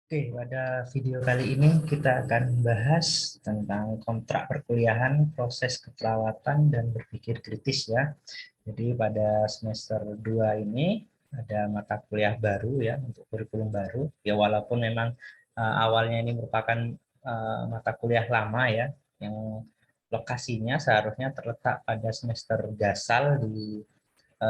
Oke, pada video kali ini kita akan bahas tentang kontrak perkuliahan, proses keperawatan, dan berpikir kritis ya. Jadi pada semester 2 ini ada mata kuliah baru ya untuk kurikulum baru. Ya walaupun memang awalnya ini merupakan mata kuliah lama ya, yang lokasinya seharusnya terletak pada semester dasar di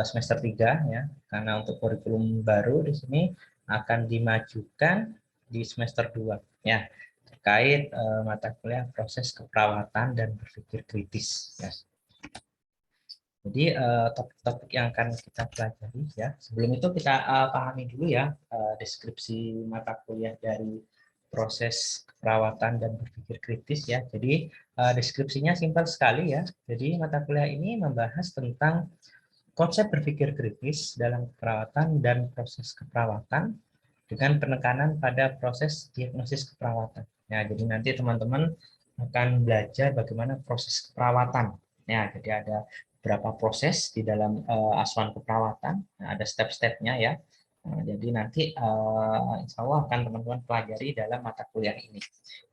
semester 3 ya. Karena untuk kurikulum baru di sini akan dimajukan di semester 2 ya, terkait mata kuliah proses keperawatan dan berpikir kritis ya. Jadi topik-topik yang akan kita pelajari ya. Sebelum itu kita pahami dulu ya deskripsi mata kuliah dari proses keperawatan dan berpikir kritis ya. Jadi deskripsinya simpel sekali ya. Jadi mata kuliah ini membahas tentang konsep berpikir kritis dalam keperawatan dan proses keperawatan dengan penekanan pada proses diagnosis keperawatan. Ya, jadi nanti teman-teman akan belajar bagaimana proses keperawatan. Ya, jadi ada beberapa proses di dalam asuhan keperawatan. Nah, ada step-stepnya ya. Nah, jadi nanti insya Allah akan teman-teman pelajari dalam mata kuliah ini.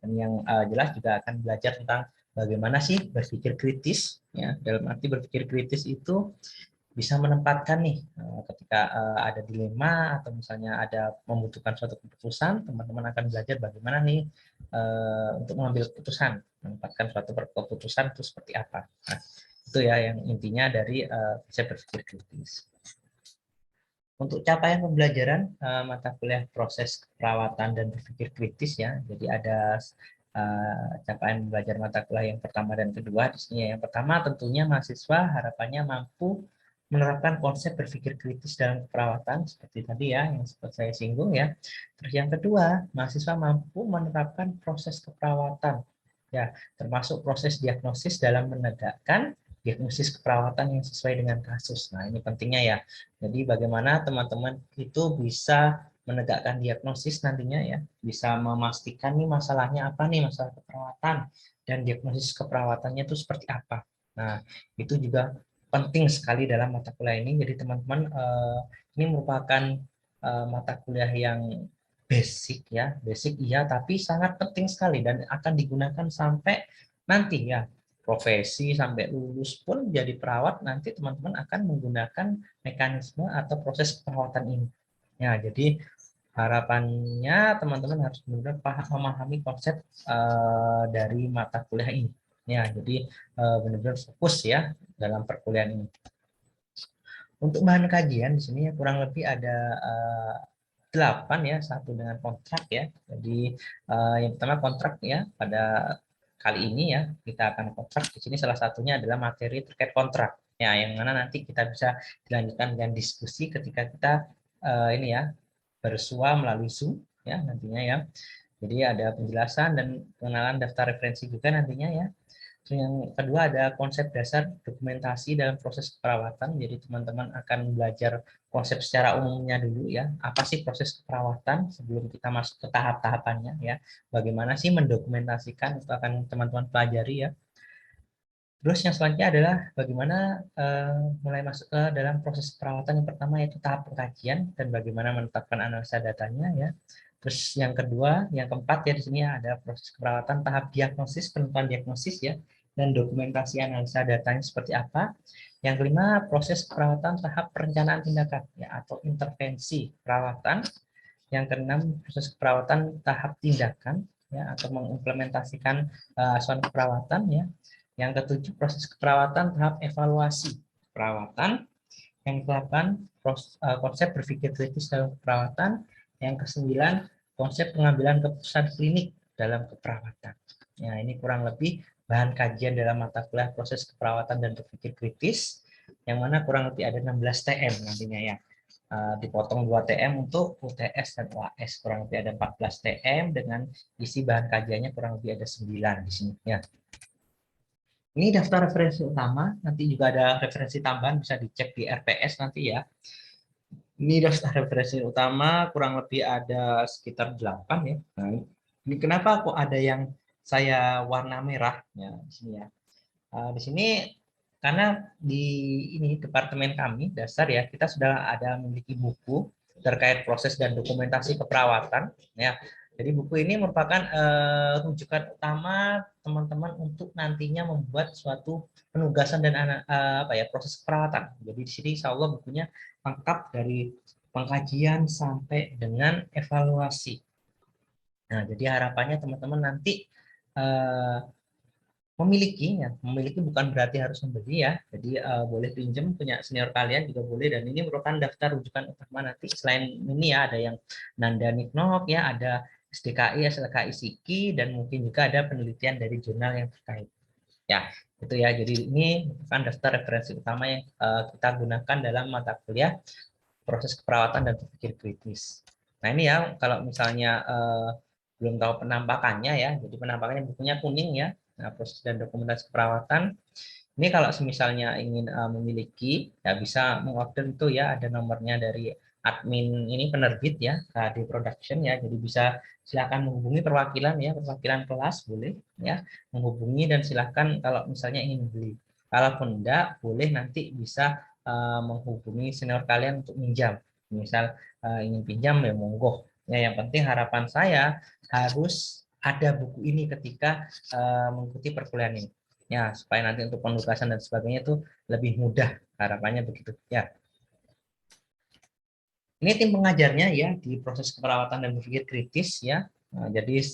Dan yang jelas juga akan belajar tentang bagaimana sih berpikir kritis. Ya, dalam arti berpikir kritis itu bisa menempatkan nih ketika ada dilema atau misalnya ada membutuhkan suatu keputusan, teman-teman akan belajar bagaimana nih untuk mengambil keputusan, menempatkan suatu keputusan itu seperti apa. Nah, itu ya yang intinya dari bisa berpikir kritis. Untuk capaian pembelajaran mata kuliah proses perawatan dan berpikir kritis ya. Jadi ada capaian belajar mata kuliah yang pertama dan kedua di sini. Yang pertama tentunya mahasiswa harapannya mampu menerapkan konsep berpikir kritis dalam perawatan seperti tadi ya yang sempat saya singgung ya. Terus yang kedua, mahasiswa mampu menerapkan proses keperawatan ya, termasuk proses diagnosis dalam menegakkan diagnosis keperawatan yang sesuai dengan kasus. Nah, ini pentingnya ya. Jadi bagaimana teman-teman itu bisa menegakkan diagnosis nantinya ya, bisa memastikan nih masalahnya apa nih, masalah keperawatan dan diagnosis keperawatannya itu seperti apa. Nah, itu juga penting sekali dalam mata kuliah ini. Jadi teman-teman ini merupakan mata kuliah yang basic ya, basic iya, tapi sangat penting sekali dan akan digunakan sampai nanti ya profesi sampai lulus pun jadi perawat nanti teman-teman akan menggunakan mekanisme atau proses perawatan ini. Ya, jadi harapannya teman-teman harus benar-benar memahami konsep dari mata kuliah ini. Ya, jadi benar-benar fokus ya dalam perkuliahan ini. Untuk bahan kajian di sini ya kurang lebih ada 8 ya, satu dengan kontrak ya. Jadi yang pertama kontrak ya, pada kali ini ya kita akan kontrak. Di sini salah satunya adalah materi terkait kontrak. Ya, yang mana nanti kita bisa dilanjutkan dengan diskusi ketika kita ini ya bersua melalui Zoom ya nantinya ya. Jadi ada penjelasan dan pengenalan daftar referensi juga nantinya ya. Yang kedua ada konsep dasar dokumentasi dalam proses keperawatan. Jadi teman-teman akan belajar konsep secara umumnya dulu ya. Apa sih proses keperawatan sebelum kita masuk ke tahap-tahapannya ya. Bagaimana sih mendokumentasikan itu akan teman-teman pelajari ya. Terus yang selanjutnya adalah bagaimana mulai masuk ke dalam proses perawatan yang pertama yaitu tahap pengkajian dan bagaimana menetapkan analisa datanya ya. Terus yang kedua, yang keempat ya di sini ada proses keperawatan tahap diagnosis, penentuan diagnosis ya dan dokumentasi analisa datanya seperti apa. Yang kelima, proses perawatan tahap perencanaan tindakan ya atau intervensi perawatan. Yang keenam, proses keperawatan tahap tindakan ya atau mengimplementasikan asuhan keperawatan ya. Yang ketujuh, proses keperawatan tahap evaluasi perawatan. Yang kedelapan, konsep berpikir kritis dalam keperawatan. Yang kesembilan, konsep pengambilan keputusan klinik dalam keperawatan. Ya, ini kurang lebih bahan kajian dalam mata kuliah proses keperawatan dan berpikir kritis, yang mana kurang lebih ada 16 TM nantinya ya. Dipotong 2 TM untuk UTS dan UAS, kurang lebih ada 14 TM dengan isi bahan kajiannya kurang lebih ada 9 di sini ya. Ini daftar referensi utama, nanti juga ada referensi tambahan bisa dicek di RPS nanti ya. Ini daftar referensi utama kurang lebih ada sekitar 8 ya. Nah, ini kenapa kok ada yang saya warna merah ya di sini ya. Di sini karena di ini departemen kami dasar ya kita sudah ada memiliki buku terkait proses dan dokumentasi keperawatan ya. Jadi buku ini merupakan rujukan utama teman-teman untuk nantinya membuat suatu penugasan dan apa ya, proses keperawatan. Jadi di sini insya Allah bukunya lengkap dari pengkajian sampai dengan evaluasi. Nah, jadi harapannya teman-teman nanti eh, memiliki bukan berarti harus membeli ya. Jadi boleh pinjam punya senior kalian juga boleh, dan ini merupakan daftar rujukan utama nanti. Selain ini ya ada yang Nanda Niknok ya, ada SDKI, SLKI Siki, dan mungkin juga ada penelitian dari jurnal yang terkait. Ya, itu ya. Jadi ini merupakan daftar referensi utama yang kita gunakan dalam mata kuliah proses keperawatan dan berpikir kritis. Nah ini ya, kalau misalnya belum tahu penampakannya ya, jadi penampakannya bukunya kuning ya. Nah, proses dan dokumentasi keperawatan. Ini kalau misalnya ingin memiliki, ya bisa mengorder itu ya, ada nomornya dari admin ini penerbit ya, KD Production ya. Jadi bisa silakan menghubungi perwakilan ya, perwakilan kelas boleh ya, menghubungi dan silakan kalau misalnya ingin beli. Kalaupun enggak, boleh nanti bisa menghubungi senior kalian untuk minjam. Misal ingin pinjam ya monggo. Ya, yang penting harapan saya harus ada buku ini ketika mengikuti perkuliahan ini. Ya, supaya nanti untuk penugasan dan sebagainya itu lebih mudah. Harapannya begitu. Ya. Ini tim pengajarnya ya di proses keperawatan dan berpikir kritis ya. Nah, jadi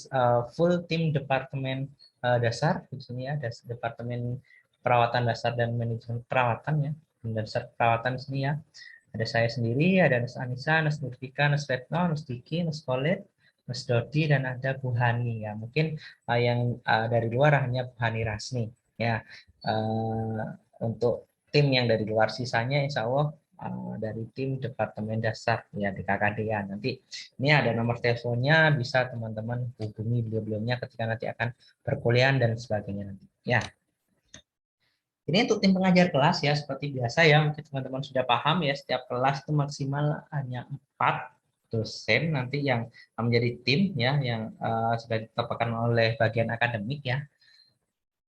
full tim departemen dasar di sini ya, departemen perawatan dasar dan manajemen perawatan ya. Dasar perawatan di sini ya. Ada saya sendiri, ada Nes Anissa, Nes Nurfika, Nes Retno, Nes Diki, Nes Kolet, Nes Dodi, dan ada Bu Hani ya. Mungkin yang dari luar hanya Bu Hani Rasni ya. Untuk tim yang dari luar sisanya insya Allah dari tim Departemen Dasar ya di KKD ya. Nanti ini ada nomor teleponnya, bisa teman-teman hubungi beliau-beliaunya ketika nanti akan perkuliahan dan sebagainya nanti. Ya. Ini untuk tim pengajar kelas ya, seperti biasa ya, mungkin teman-teman sudah paham ya, setiap kelas itu maksimal hanya 4 dosen nanti yang menjadi tim ya, yang sudah ditetapkan oleh bagian akademik ya.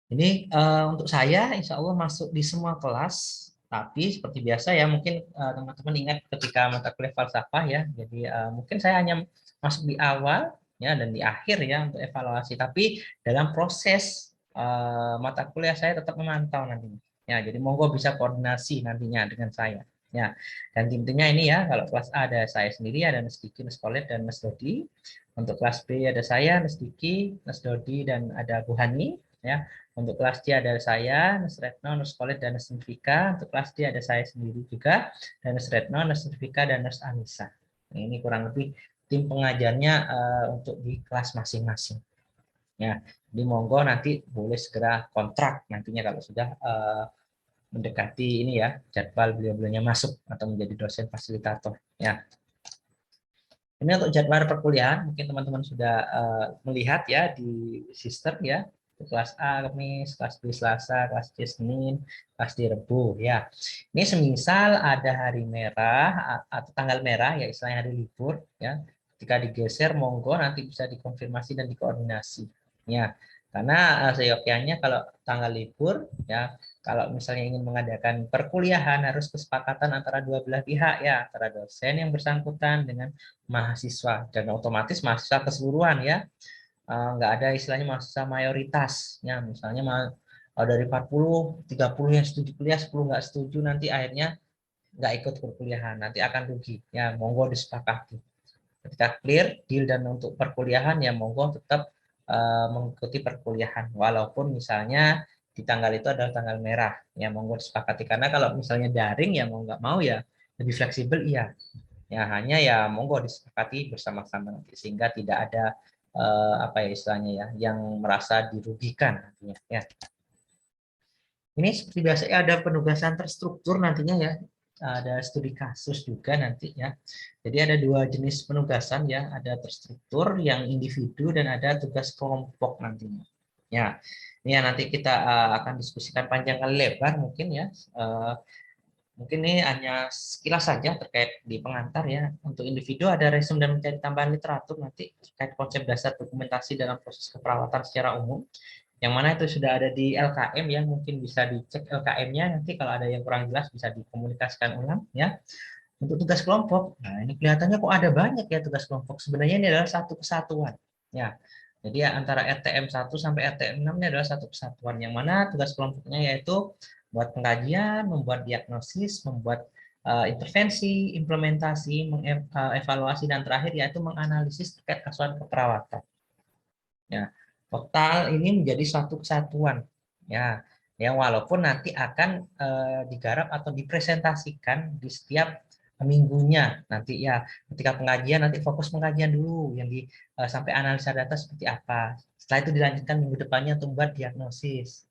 Ini untuk saya insya Allah masuk di semua kelas, tapi seperti biasa ya, mungkin teman-teman ingat ketika mata kuliah falsafah ya, jadi mungkin saya hanya masuk di awal ya dan di akhir ya untuk evaluasi, tapi dalam proses mata kuliah saya tetap memantau nantinya. Ya, jadi monggo bisa koordinasi nantinya dengan saya. Ya, dan timnya ini ya, kalau kelas A ada saya sendiri, ada Mas Diki, Mas Kolet, dan Mas Dodi. Untuk kelas B ada saya, Mas Diki, Mas Dodi, dan ada Bu Hani. Ya, untuk kelas C ada saya, Nes Retno, Nes Kolet, dan Nes Nurfika. Untuk kelas D ada saya sendiri juga, dan Nes Retno, Nes Nurfika, dan Nes Anissa. Nah, ini kurang lebih tim pengajarnya untuk di kelas masing-masing. Ya, jadi monggo nanti boleh segera kontrak nantinya kalau sudah mendekati ini ya jadwal beliau-beliaunya masuk atau menjadi dosen fasilitator. Ya, ini untuk jadwal perkuliahan, mungkin teman-teman sudah melihat ya di sistem ya. Kelas A Kamis, kelas B Selasa, kelas C Senin, kelas D Rebu ya. Ini semisal ada hari merah atau tanggal merah ya, istilahnya hari libur ya. Ketika digeser monggo nanti bisa dikonfirmasi dan dikoordinasi. Ya. Karena seyogyanya kalau tanggal libur ya, kalau misalnya ingin mengadakan perkuliahan harus kesepakatan antara dua belah pihak ya, antara dosen yang bersangkutan dengan mahasiswa, dan otomatis mahasiswa keseluruhan ya. Nggak ada istilahnya mahasiswa mayoritas ya, misalnya dari 40 30 yang setuju kuliah, 10 nggak setuju, nanti akhirnya nggak ikut perkuliahan, nanti akan rugi ya. Monggo disepakati ketika clear deal dan untuk perkuliahan ya monggo tetap mengikuti perkuliahan walaupun misalnya di tanggal itu adalah tanggal merah ya, monggo disepakati. Karena kalau misalnya daring ya mau nggak mau ya lebih fleksibel iya ya, hanya ya monggo disepakati bersama-sama nanti sehingga tidak ada apa ya istilahnya ya yang merasa dirugikan nantinya ya. Ini seperti biasa ada penugasan terstruktur nantinya ya, ada studi kasus juga nanti ya. Jadi ada dua jenis penugasan ya, ada terstruktur yang individu dan ada tugas kelompok nantinya. Ya, ini ya nanti kita akan diskusikan panjang kali lebar mungkin ya. Mungkin ini hanya sekilas saja terkait di pengantar ya. Untuk individu ada resume dan mencari tambahan literatur nanti terkait konsep dasar dokumentasi dalam proses keperawatan secara umum. Yang mana itu sudah ada di LKM ya, mungkin bisa dicek LKM-nya nanti kalau ada yang kurang jelas bisa dikomunikasikan ulang ya. Untuk tugas kelompok, nah ini kelihatannya kok ada banyak ya tugas kelompok. Sebenarnya ini adalah satu kesatuan. Ya, jadi ya antara RTM 1 sampai RTM 6 ini adalah satu kesatuan, yang mana tugas kelompoknya yaitu membuat pengkajian, membuat diagnosis, membuat intervensi, implementasi, mengevaluasi, dan terakhir yaitu menganalisis terkait asuhan keperawatan. Ya, total ini menjadi suatu kesatuan. Ya, ya walaupun nanti akan digarap atau dipresentasikan di setiap minggunya nanti ya, ketika pengajian nanti fokus pengajian dulu yang sampai analisa data seperti apa. Setelah itu dilanjutkan minggu depannya untuk membuat diagnosis.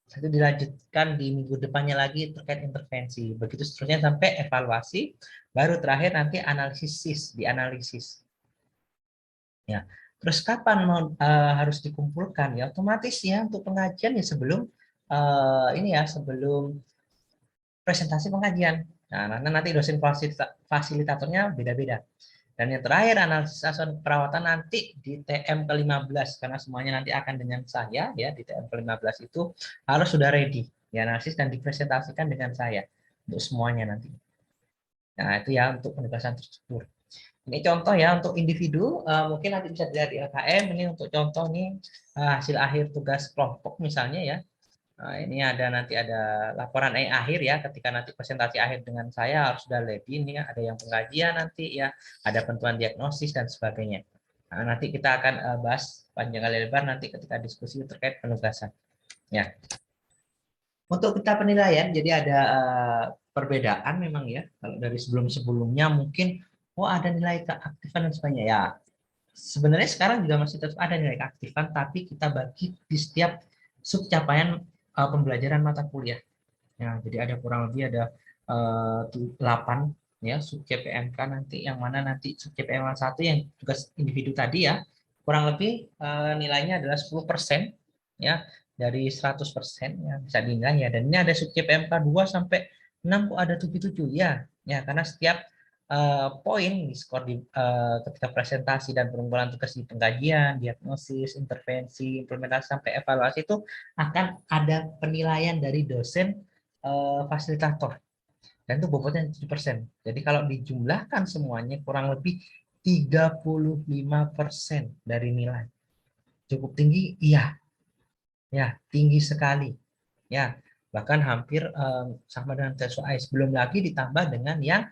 Setelah itu dilanjutkan di minggu depannya lagi terkait intervensi. Begitu seterusnya sampai evaluasi, baru terakhir nanti analisis, dianalisis. Ya, terus kapan mau harus dikumpulkan ya? Otomatis ya untuk pengajian ya sebelum ini ya, sebelum presentasi pengajian. Nah, nanti dosen fasilitatornya beda-beda. Dan yang terakhir analisis asuhan perawatan nanti di TM ke-15, karena semuanya nanti akan dengan saya ya, di TM ke-15 itu harus sudah ready dianalisis dan dipresentasikan dengan saya untuk semuanya nanti. Nah, itu ya untuk penugasan tersebut. Ini contoh ya untuk individu, mungkin nanti bisa dilihat di LKM. Ini untuk contoh nih hasil akhir tugas kelompok misalnya ya. Nah, ini ada nanti ada laporan akhir ya, ketika nanti presentasi akhir dengan saya harus sudah ready. Ini ada yang pengajian nanti ya, ada penentuan diagnosis dan sebagainya. Nah, nanti kita akan bahas panjang kali lebar nanti ketika diskusi terkait penugasan. Ya. Untuk kita penilaian, jadi ada perbedaan memang ya. Kalau dari sebelum-sebelumnya mungkin, oh ada nilai keaktifan dan sebagainya. Ya, sebenarnya sekarang juga masih tetap ada nilai keaktifan, tapi kita bagi di setiap sub capaian pembelajaran mata kuliah. Ya, jadi ada kurang lebih ada 8 ya sub CPMK nanti, yang mana nanti sub CPMK 1 yang tugas individu tadi ya, kurang lebih nilainya adalah 10% ya dari 100% ya bisa dinilai ya. Dan ini ada sub CPMK 2 sampai 6 kok ada 77 ya. Ya, karena setiap poin di skor ketika presentasi dan pengumpulan tugas di pengkajian, diagnosis, intervensi, implementasi sampai evaluasi itu akan ada penilaian dari dosen fasilitator, dan itu bobotnya 7%. Jadi kalau dijumlahkan semuanya kurang lebih 35% dari nilai. Cukup tinggi? Iya. Ya, tinggi sekali. Ya, bahkan hampir sama dengan tes UAS. Belum lagi ditambah dengan yang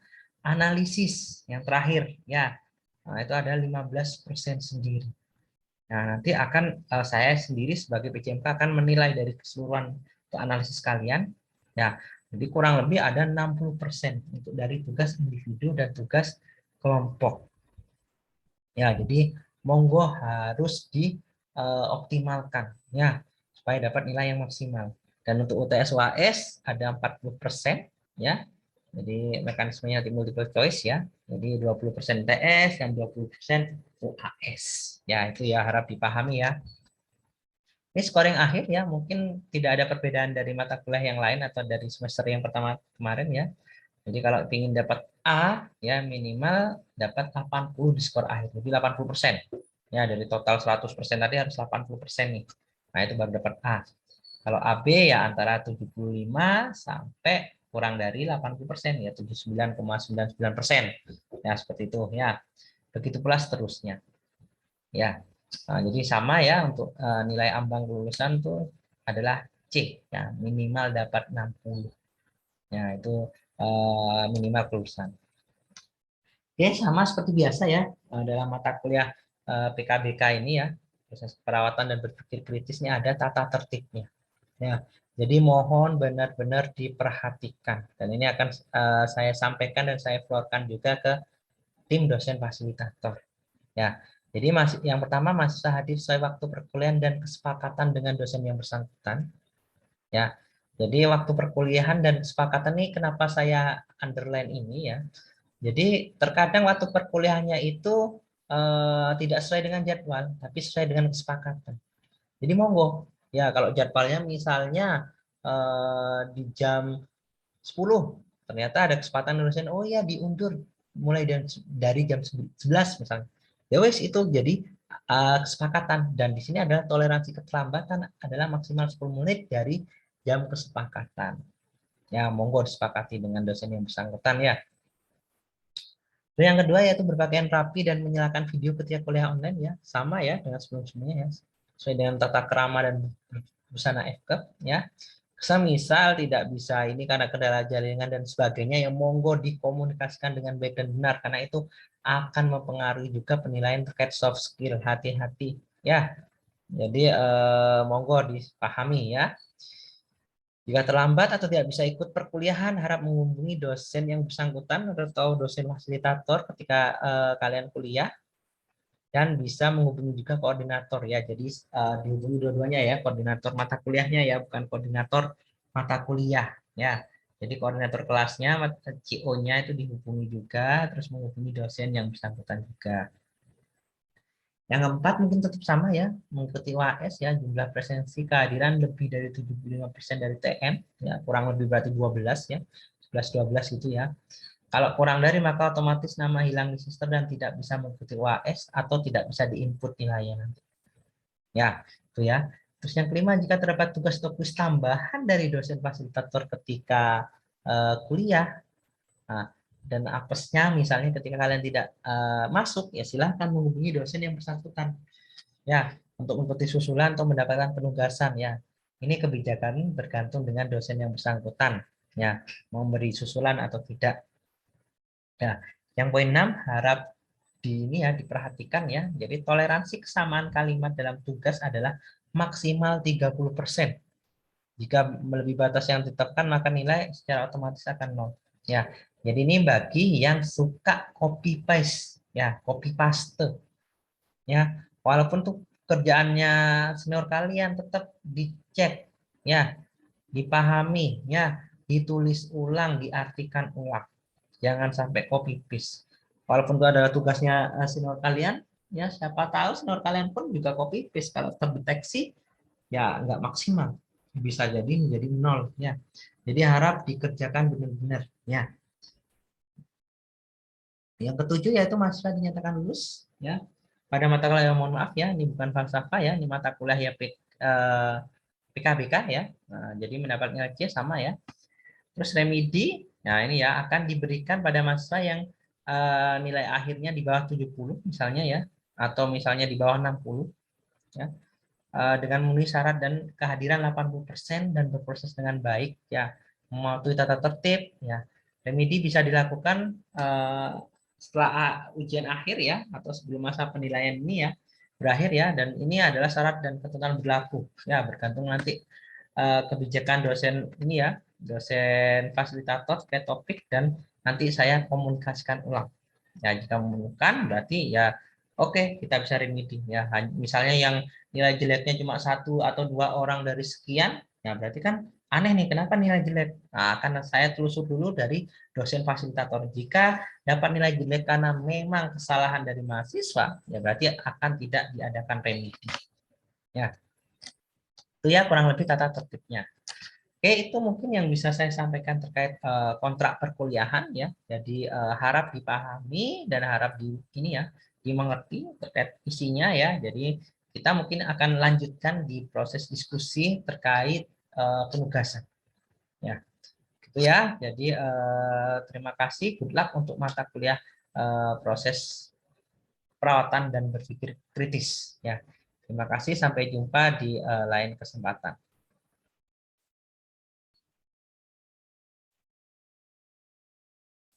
analisis yang terakhir. Ya, nah, itu ada 15% sendiri. Nah, nanti akan saya sendiri sebagai PCMK akan menilai dari keseluruhan untuk analisis kalian. Ya, jadi kurang lebih ada 60% untuk dari tugas individu dan tugas kelompok. Ya, jadi monggo harus dioptimalkan ya supaya dapat nilai yang maksimal. Dan untuk UTS UAS ada 40% ya. Jadi mekanismenya nanti multiple choice ya. Jadi 20% UTS dan 20% UAS. Ya, itu ya harap dipahami ya. Ini scoring akhir ya, mungkin tidak ada perbedaan dari mata kuliah yang lain atau dari semester yang pertama kemarin ya. Jadi kalau ingin dapat A ya minimal dapat 80 di skor akhir. Jadi 80%. Ya, dari total 100% tadi harus 80% nih. Nah, itu baru dapat A. Kalau AB ya antara 75 sampai kurang dari 80% ya 79,99%. Ya, seperti itu ya. Begitu pula seterusnya. Ya. Nah, jadi sama ya untuk nilai ambang kelulusan tuh adalah C ya, minimal dapat 60. Ya, itu minimal kelulusan. Oke, sama seperti biasa ya dalam mata kuliah PKBK ini ya, proses perawatan dan berpikir kritis ini ada tata tertibnya. Ya, jadi mohon benar-benar diperhatikan dan ini akan saya sampaikan dan saya florkan juga ke tim dosen fasilitator. Ya, jadi yang pertama mahasiswa hadir sesuai waktu perkuliahan dan kesepakatan dengan dosen yang bersangkutan. Ya, jadi waktu perkuliahan dan kesepakatan ini kenapa saya underline ini ya? Jadi terkadang waktu perkuliahannya itu tidak sesuai dengan jadwal, tapi sesuai dengan kesepakatan. Jadi monggo, ya kalau jadwalnya misalnya di jam 10, ternyata ada kesempatan dosen, oh ya diundur mulai dari jam 11 misalnya. Ya wes itu jadi kesepakatan, dan di sini adalah toleransi keterlambatan adalah maksimal 10 menit dari jam kesepakatan. Ya monggo disepakati dengan dosen yang bersangkutan ya. Lalu yang kedua yaitu berpakaian rapi dan menyalakan video ketika kuliah online ya, sama ya dengan sebelum-sebelumnya ya, sesuai dengan tata krama dan busana FKEP ya. Semisal tidak bisa ini karena kendala jaringan dan sebagainya, yang monggo dikomunikasikan dengan baik dan benar karena itu akan mempengaruhi juga penilaian terkait soft skill. Hati-hati ya. Jadi monggo dipahami ya. Jika terlambat atau tidak bisa ikut perkuliahan, harap menghubungi dosen yang bersangkutan atau dosen fasilitator ketika kalian kuliah, dan bisa menghubungi juga koordinator ya. Jadi dihubungi dua-duanya ya, koordinator mata kuliahnya ya, bukan koordinator mata kuliah ya. Jadi koordinator kelasnya, CO-nya itu dihubungi juga, terus menghubungi dosen yang bersangkutan juga. Yang keempat mungkin tetap sama ya, mengikuti UAS ya, jumlah presensi kehadiran lebih dari 75% dari TM, ya kurang lebih berarti 12 ya, 11-12 gitu ya. Kalau kurang dari maka otomatis nama hilang di sistem dan tidak bisa mengikuti UAS atau tidak bisa diinput nilainya nanti. Ya, itu ya. Terus yang kelima, jika terdapat tugas atau kuis tambahan dari dosen fasilitator ketika kuliah, nah, dan apesnya misalnya ketika kalian tidak masuk, ya silahkan menghubungi dosen yang bersangkutan ya untuk mengikuti susulan atau mendapatkan penugasan ya. Ini kebijakan bergantung dengan dosen yang bersangkutan ya, mau memberi susulan atau tidak. Ya, yang poin 6 harap ini ya diperhatikan ya. Jadi toleransi kesamaan kalimat dalam tugas adalah maksimal 30%. Jika melebihi batas yang ditetapkan maka nilai secara otomatis akan nol. Ya, jadi ini bagi yang suka copy paste ya, copy paste ya. Walaupun tuh kerjaannya senior kalian tetap dicek ya, dipahami ya, ditulis ulang, diartikan ulang. Jangan sampai copy paste. Walaupun itu adalah tugasnya senior kalian, ya siapa tahu senior kalian pun juga copy paste. Kalau terdeteksi, ya nggak maksimal. Bisa jadi menjadi nol. Ya. Jadi harap dikerjakan benar-benar. Ya. Yang ketujuh yaitu mahasiswa dinyatakan lulus. Ya. Pada mata kuliah, mohon maaf ya, ini bukan falsafah ya, ini mata kuliah ya PKBK ya. Nah, jadi mendapat nilai C sama ya. Terus remedi, nah ini ya akan diberikan pada mahasiswa yang nilai akhirnya di bawah 70 misalnya ya, atau misalnya di bawah 60 ya, dengan memenuhi syarat dan kehadiran 80% dan berproses dengan baik ya, mematuhi tata tertib ya. Remedi bisa dilakukan setelah ujian akhir ya, atau sebelum masa penilaian ini ya berakhir ya, dan ini adalah syarat dan ketentuan berlaku ya, bergantung nanti kebijakan dosen ini ya, dosen fasilitator terkait topik, dan nanti saya komunikasikan ulang. Ya, jika memerlukan berarti ya oke, kita bisa remedi ya. Misalnya yang nilai jeleknya cuma satu atau dua orang dari sekian, ya berarti kan aneh nih, kenapa nilai jelek? Nah, karena saya telusur dulu dari dosen fasilitator. Jika dapat nilai jelek karena memang kesalahan dari mahasiswa, ya berarti akan tidak diadakan remedi. Ya, itu ya kurang lebih tata tertibnya. Oke, itu mungkin yang bisa saya sampaikan terkait kontrak perkuliahan ya. Jadi harap dipahami dan harap ini ya dimengerti terkait isinya ya. Jadi kita mungkin akan lanjutkan di proses diskusi terkait penugasan ya. Gitu ya. Jadi terima kasih, good luck untuk mata kuliah proses perawatan dan berpikir kritis ya. Terima kasih, sampai jumpa di lain kesempatan.